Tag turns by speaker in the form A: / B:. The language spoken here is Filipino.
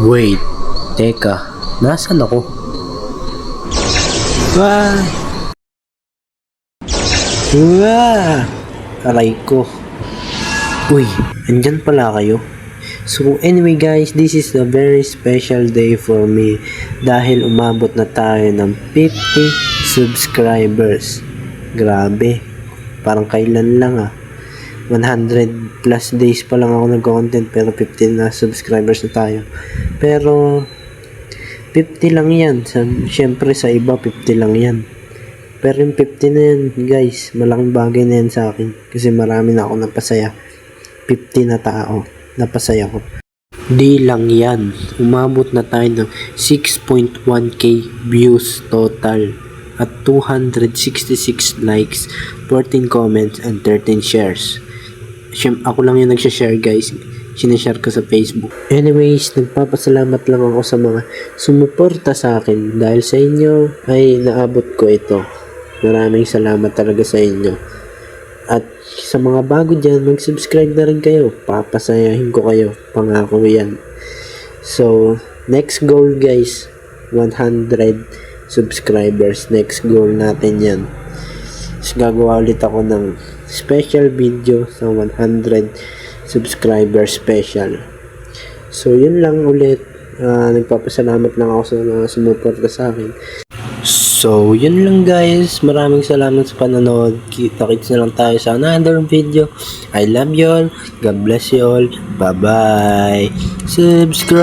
A: Wait, teka, nasan ako? Wah! Wah! Aray ko. Uy, andyan pala kayo. So anyway guys, this is a very special day for me dahil umabot na tayo ng 50 subscribers. Grabe, parang kailan lang 100 plus days pa lang ako nag-content pero 50 na subscribers na tayo. Pero 50 lang yan. Siyempre sa iba 50 lang yan. Pero yung 50 na yan guys, malaking bagay na yan sa akin. Kasi marami na ako napasaya. 50 na tao, napasaya ko. Di lang yan. Umabot na tayo ng 6.1k views total. At 266 likes, 14 comments, and 13 shares. Ako lang yung nagsha-share guys. Sinashare ko sa Facebook. Anyways, nagpapasalamat lang ako sa mga sumuporta sa akin. Dahil sa inyo ay naabot ko ito. Maraming salamat talaga sa inyo. At sa mga bago dyan, mag-subscribe na rin kayo. Papasayahin ko kayo. Pangako yan. So, next goal guys, 100 subscribers. Next goal natin yan. So, gagawa ulit ako ng special video sa 100 subscriber special. So yun lang ulit. Nagpapasalamat lang ako sa mga sumuporta sa akin. So yun lang guys. Maraming salamat sa panonood. Kita-kits na lang tayo sa another video. I love you all. God bless you all. Bye bye. Subscribe.